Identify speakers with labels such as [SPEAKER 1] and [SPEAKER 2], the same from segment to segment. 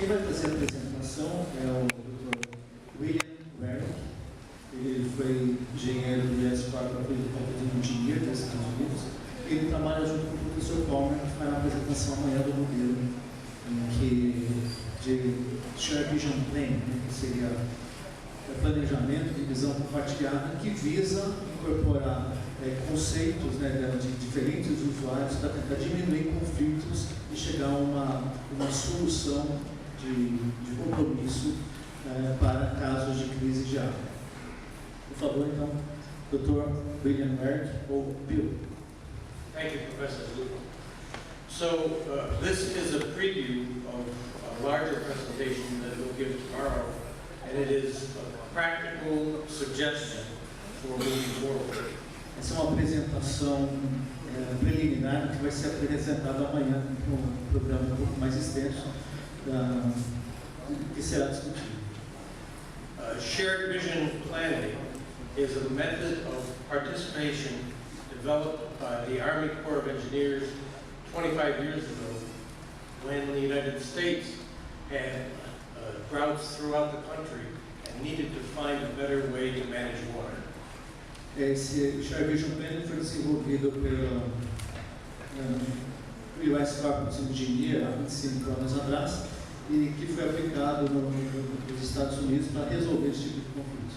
[SPEAKER 1] Quem vai fazer a apresentação é o Dr. Werick. Ele foi engenheiro do ESPAR para o Engenheiro dos Estados Unidos. Ele trabalha junto com o professor Palmer, que fará a apresentação amanhã do modelo de Shared Vision Plan, que seria planejamento de visão compartilhada, que visa incorporar conceitos de diferentes usuários para tentar diminuir conflitos e chegar a uma solução de compromisso para casos de crise de água. Por favor, então, Dr. William Werick, ou Bill.
[SPEAKER 2] Thank you, Professor Luca. So, this is a preview of a larger presentation that we'll give tomorrow, and it is a practical suggestion for moving forward.
[SPEAKER 1] Essa é uma apresentação preliminar que vai ser apresentada amanhã no programa um pouco mais extenso que será discutido.
[SPEAKER 2] Shared vision planning is a method of participation developed by the Army Corps of Engineers 25 years ago when the United States had droughts throughout the country and needed to find a better way to manage water.
[SPEAKER 1] Esse Shared Vision Planning foi desenvolvido pelo US Corps of Engineers há 25 anos atrás e que foi aplicado nos Estados Unidos para resolver esse tipo de conflitos.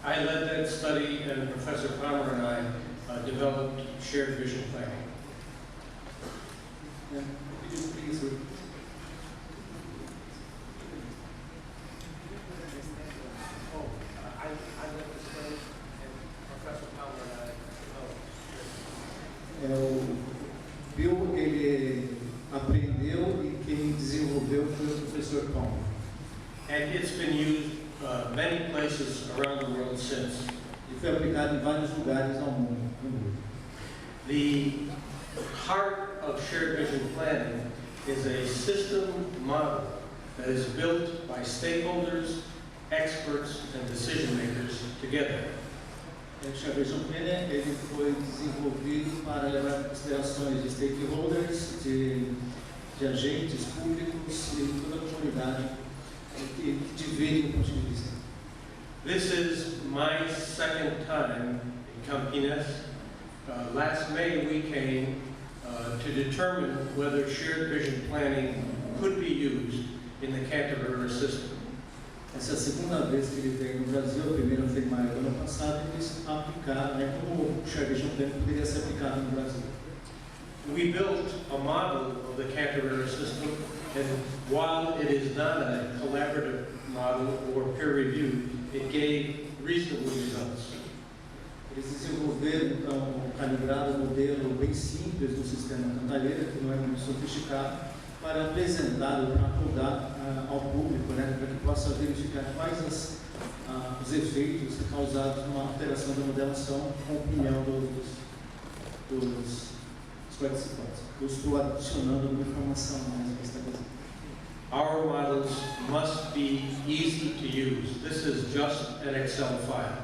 [SPEAKER 2] I led that study, and Professor Palmer and I developed shared vision planning.
[SPEAKER 1] Could you please
[SPEAKER 2] I led the study, and Professor Palmer and I developed.
[SPEAKER 1] O Bill, ele aprendeu e quem desenvolveu foi o professor Palmer.
[SPEAKER 2] And it's been used many places around the world since.
[SPEAKER 1] E foi aplicado em vários lugares ao mundo.
[SPEAKER 2] The heart of shared vision planning is a system model that is built by stakeholders, experts, and decision makers together.
[SPEAKER 1] O Shared Vision Planning ele foi desenvolvido para levar em considerações de stakeholders, de agentes públicos e toda a comunidade que dividem o ponto de vista.
[SPEAKER 2] This is my second time in Campinas. Last May we came to determine whether shared vision planning could be used in the Canterbury system.
[SPEAKER 1] Essa é a segunda vez que ele veio no Brasil, a primeira foi em maio do ano passado, e eles aplicaram, como o Shared Vision Planning poderia ser aplicado no Brasil.
[SPEAKER 2] We built a model of the Canterbury system, and while it is not a collaborative model or peer-reviewed, it gave reasonable results.
[SPEAKER 1] Eles desenvolveram, então, um calibrado modelo bem simples do sistema Cantareira, que não é muito sofisticado, para apresentar ou para rodar ao público, para que possa verificar quais os efeitos causados numa alteração da modelação com a opinião dos participantes. Eu estou adicionando uma informação mais para estabelecer.
[SPEAKER 2] Our models must be easy to use. This is just an Excel file.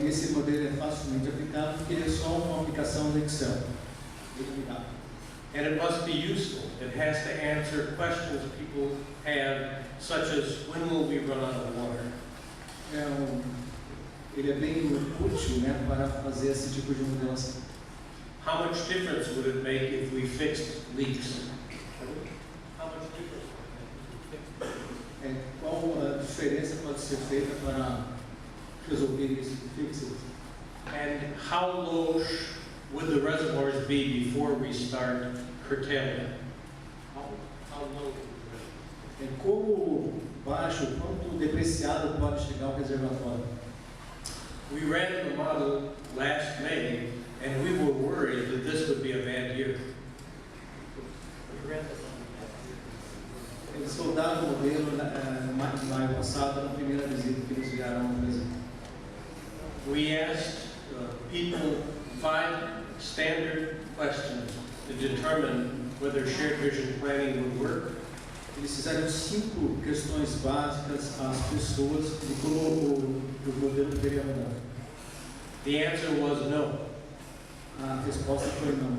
[SPEAKER 1] Esse modelo é facilmente aplicável porque ele é só uma aplicação do Excel.
[SPEAKER 2] And it must be useful. It has to answer questions people have, such as when will we run out of water?
[SPEAKER 1] Ele é bem útil, para fazer esse tipo de modelação.
[SPEAKER 2] How much difference would it make if we fixed leaks? How much difference would it make?
[SPEAKER 1] Qual a diferença pode ser feita para resolver isso?
[SPEAKER 2] And how low would the reservoirs be before we start curtailing? How low would the reservoirs?
[SPEAKER 1] Como baixo, quanto depreciado pode chegar o reservatório?
[SPEAKER 2] We ran the model last May, and we were worried that this would be a bad year.
[SPEAKER 1] Eles soldaram o modelo em maio passado, na primeira visita que eles vieram ao Brasil.
[SPEAKER 2] We asked people 5 standard questions to determine whether shared vision planning would work.
[SPEAKER 1] Eles fizeram 5 questões básicas às pessoas de como o modelo poderia rodar.
[SPEAKER 2] The answer was no.
[SPEAKER 1] A resposta foi não.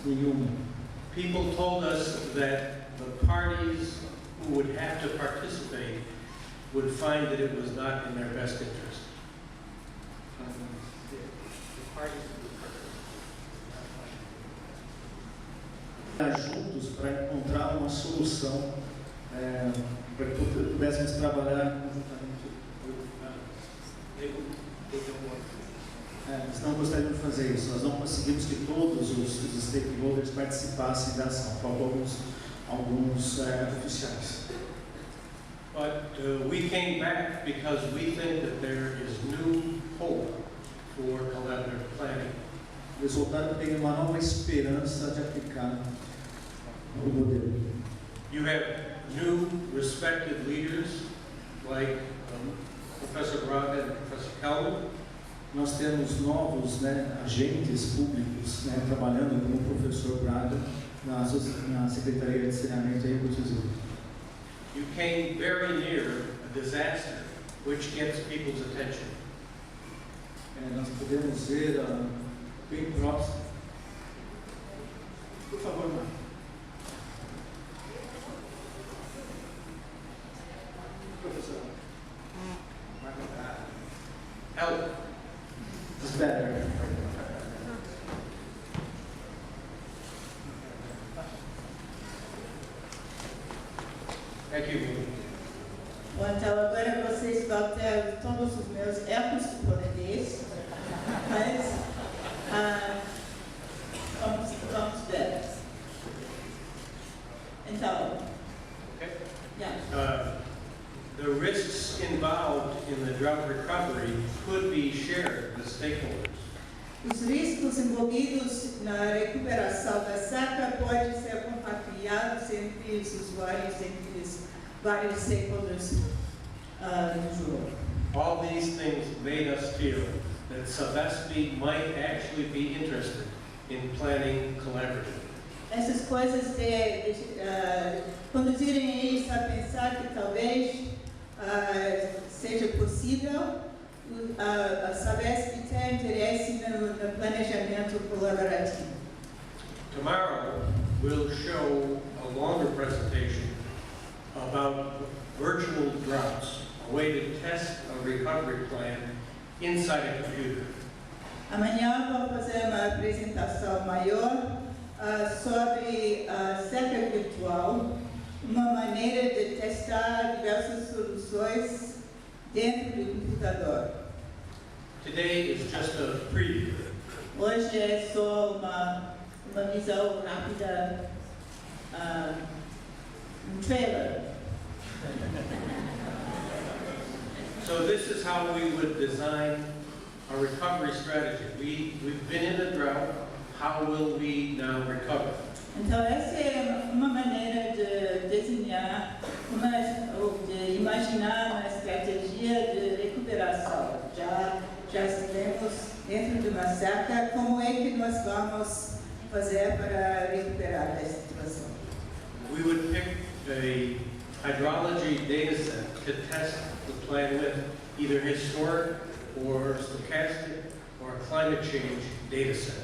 [SPEAKER 1] Nenhuma.
[SPEAKER 2] people told us that the parties who would have to participate would find that it was not in their best interest. The parties
[SPEAKER 1] juntos para encontrar uma solução para que pudéssemos trabalhar conjuntamente. Nós não gostaríamos de fazer isso. Nós não conseguimos que todos os stakeholders participassem da ação. Faltou alguns oficiais.
[SPEAKER 2] But we came back because we think that there is new hope for collaborative planning.
[SPEAKER 1] O resultado tem uma nova esperança de aplicar o modelo.
[SPEAKER 2] You have new respected leaders like Professor Braga and Professor Kelman.
[SPEAKER 1] Nós temos novos agentes públicos trabalhando como o professor Braga na Secretaria de Saneamento e Recursos Hídricos.
[SPEAKER 2] You came very near a disaster which gets people's attention.
[SPEAKER 1] Nós podemos ver bem próximo. Por favor, Marco. Professor.
[SPEAKER 2] Help.
[SPEAKER 1] It's better.
[SPEAKER 2] Thank you.
[SPEAKER 3] Bom, então agora vocês vão ter todos os meus erros de polonês, mas vamos ver. Então,
[SPEAKER 2] Okay.
[SPEAKER 3] yeah.
[SPEAKER 2] The risks involved in the drought recovery could be shared with stakeholders.
[SPEAKER 3] Os riscos envolvidos na recuperação da seca podem ser compartilhados entre os usuários, entre os vários stakeholders no jogo.
[SPEAKER 2] All these things made us feel that Savespi might actually be interested in planning collaboratively.
[SPEAKER 3] Essas coisas conduzirem eles a pensar que talvez seja possível a Savesp ter interesse no planejamento colaborativo.
[SPEAKER 2] Tomorrow, we'll show a longer presentation about virtual droughts, a way to test a recovery plan inside a computer.
[SPEAKER 3] Amanhã vou fazer uma apresentação maior sobre a seca virtual, uma maneira de testar diversas soluções dentro do computador.
[SPEAKER 2] Today is just a preview.
[SPEAKER 3] Hoje é só uma visão rápida, trailer.
[SPEAKER 2] So this is how we would design a recovery strategy. We've been in a drought. How will we now recover?
[SPEAKER 3] Então essa é uma maneira de desenhar, ou de imaginar uma estratégia de recuperação. Já estivemos dentro de uma seca, como é que nós vamos fazer para recuperar a situação?
[SPEAKER 2] We would pick a hydrology data set to test the plan with, either historic or stochastic or climate change data set.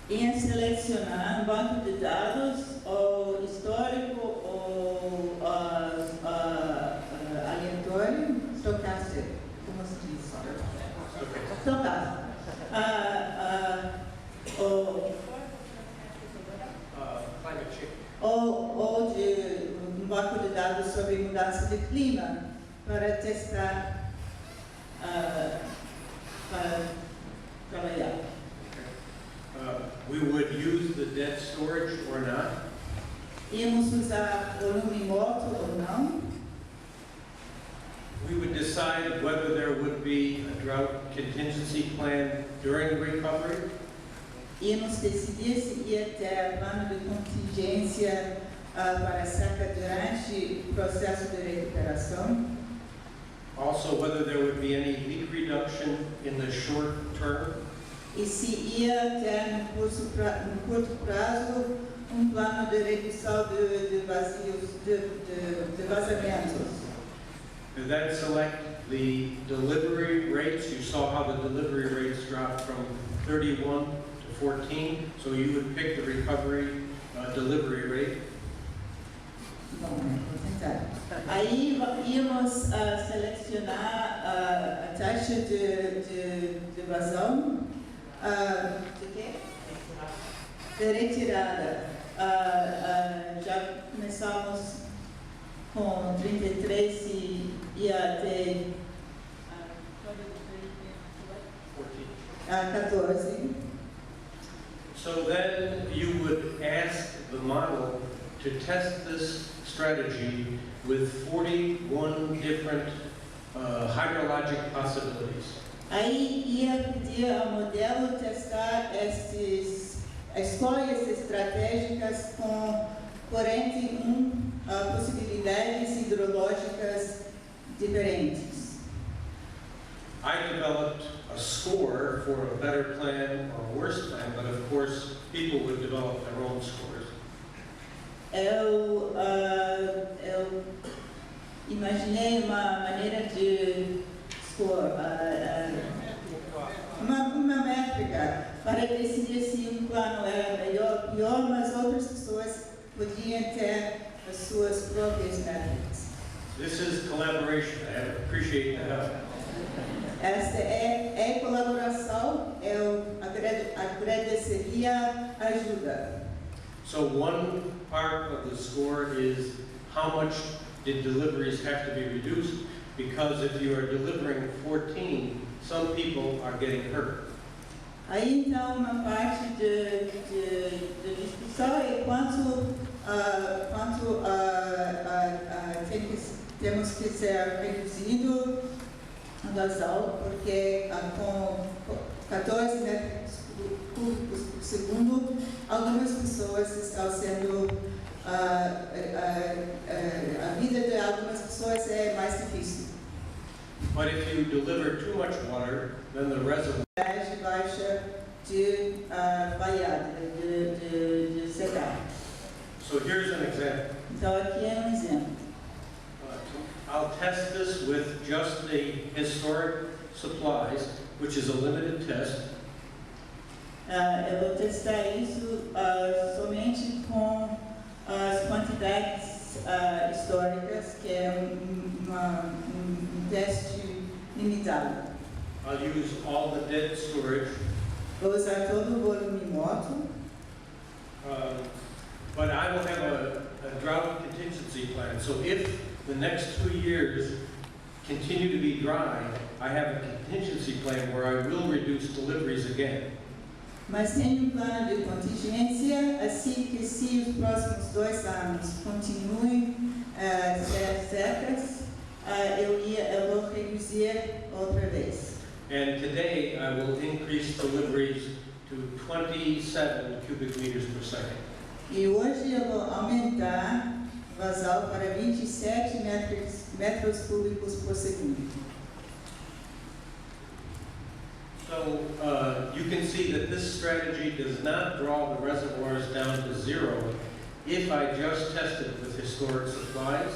[SPEAKER 3] Em selecionar um banco de dados, ou histórico, ou aleatório, estocástico, como se diz? Estocástico.
[SPEAKER 2] Climate change.
[SPEAKER 3] Ou de um banco de dados sobre mudança de clima, para testar, para trabalhar.
[SPEAKER 2] We would use the debt storage or not.
[SPEAKER 3] Íamos usar volume morto ou não.
[SPEAKER 2] We would decide whether there would be a drought contingency plan during the recovery.
[SPEAKER 3] Íamos decidir se ia ter plano de contingência para a seca durante o processo de recuperação.
[SPEAKER 2] Also, whether there would be any leak reduction in the short term.
[SPEAKER 3] E se ia ter no curto prazo plano de redução de vazios, de vazamentos.
[SPEAKER 2] And then select the delivery rates. You saw how the delivery rates dropped from 31 to 14. So you would pick the recovery delivery rate.
[SPEAKER 3] Bom, vou tentar. Aí íamos selecionar a taxa de vazão, de quê? De retirada. Já começamos com 33 e ia até 14.
[SPEAKER 2] So then you would ask the model to test this strategy with 41 different hydrologic possibilities.
[SPEAKER 3] Aí ia pedir ao modelo testar escolhas estratégicas com 41 possibilidades hidrológicas diferentes.
[SPEAKER 2] I developed a score for a better plan or a worse plan, but of course people would develop their own scores.
[SPEAKER 3] Eu imaginei uma maneira de score, uma métrica para decidir se plano era melhor ou pior, mas outras pessoas podiam ter as suas próprias métricas.
[SPEAKER 2] This is collaboration. I appreciate the help.
[SPEAKER 3] Esta é colaboração, eu agradeceria a ajuda.
[SPEAKER 2] So one part of the score is how much did deliveries have to be reduced, because if you are delivering 14, some people are getting hurt.
[SPEAKER 3] Aí então uma parte de discussão é quanto temos que ser reduzido a vazão, porque com 14 metros cúbicos por segundo, algumas pessoas estão sendo a vida de algumas pessoas é mais difícil.
[SPEAKER 2] But if you deliver too much water, then the reservoir
[SPEAKER 3] Baixa de vaiada, de secar.
[SPEAKER 2] So here's an example.
[SPEAKER 3] Então aqui é exemplo.
[SPEAKER 2] I'll test this with just the historic supplies, which is a limited test.
[SPEAKER 3] Eu vou testar isso somente com as quantidades históricas, que é um teste limitado.
[SPEAKER 2] I'll use all the dead storage.
[SPEAKER 3] Vou usar todo o volume morto.
[SPEAKER 2] But I will have a drought contingency plan. So if the next 2 years continue to be dry, I have a contingency plan where I will reduce deliveries again.
[SPEAKER 3] Mas tenho plano de contingência, assim que se os próximos 2 anos continuem secas, eu vou reduzir outra vez.
[SPEAKER 2] And today I will increase deliveries to 27 cubic meters per second.
[SPEAKER 3] E hoje eu vou aumentar vazão para 27 metros cúbicos por segundo.
[SPEAKER 2] So you can see that this strategy does not draw the reservoirs down to 0 if I just test it with historic supplies.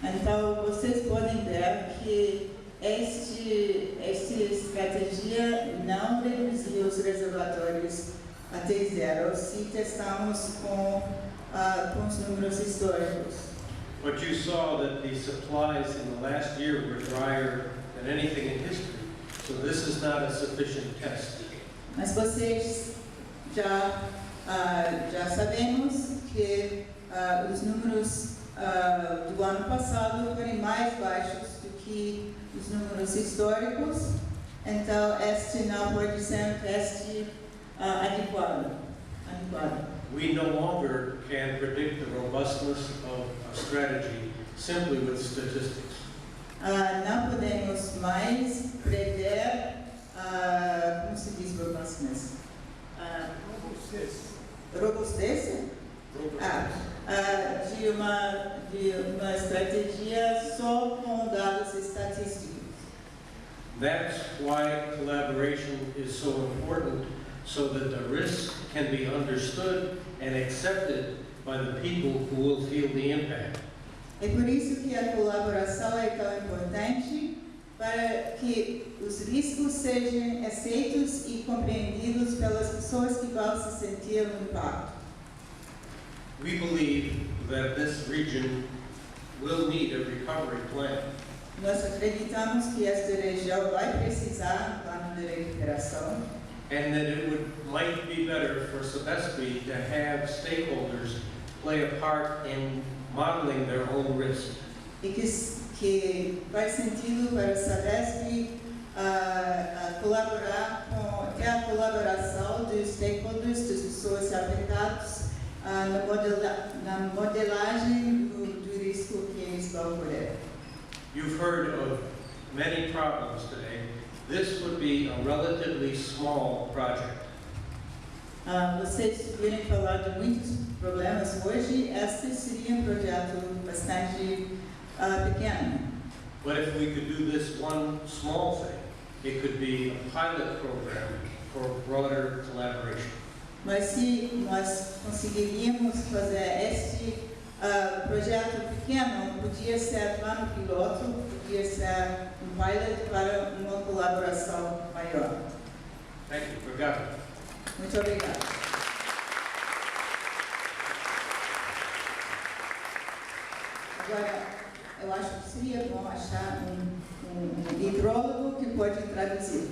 [SPEAKER 3] Então vocês podem ver que esta estratégia não reduziu os reservatórios até 0 se testamos com os números históricos.
[SPEAKER 2] But you saw that the supplies in the last year were drier than anything in history. So this is not a sufficient test.
[SPEAKER 3] Mas vocês já sabemos que os números do ano passado foram mais baixos do que os números históricos, então este não pode ser teste adequado.
[SPEAKER 2] We no longer can predict the robustness of a strategy simply with statistics.
[SPEAKER 3] Não podemos mais prever, como se diz robustness? Robustez? De uma estratégia só com dados estatísticos.
[SPEAKER 2] That's why collaboration is so important, so that the risk can be understood and accepted by the people who will feel the impact.
[SPEAKER 3] É por isso que a colaboração é tão importante, para que os riscos sejam aceitos e compreendidos pelas pessoas que vão se sentir no impacto.
[SPEAKER 2] we believe that this region will need a recovery plan.
[SPEAKER 3] Nós acreditamos que esta região vai precisar de plano de recuperação
[SPEAKER 2] And that it might be better for Sabespi to have stakeholders play a part in modeling their own risk.
[SPEAKER 3] e que faz sentido para a Sabesp colaborar ter a colaboração dos stakeholders, das pessoas afetadas na modelagem do risco que eles vão ocorrer.
[SPEAKER 2] You've heard of many problems today. This would be a relatively small project.
[SPEAKER 3] Vocês viram falar de muitos problemas hoje. Este seria um projeto bastante pequeno.
[SPEAKER 2] But if we could do this one small thing, it could be a pilot program for broader collaboration.
[SPEAKER 3] Mas se nós conseguiríamos fazer este projeto pequeno, podia ser plano piloto, podia ser pilot para uma colaboração maior.
[SPEAKER 2] Thank you. Obrigado.
[SPEAKER 3] Muito obrigada. Agora, eu acho que seria bom achar um hidrólogo que pode traduzir.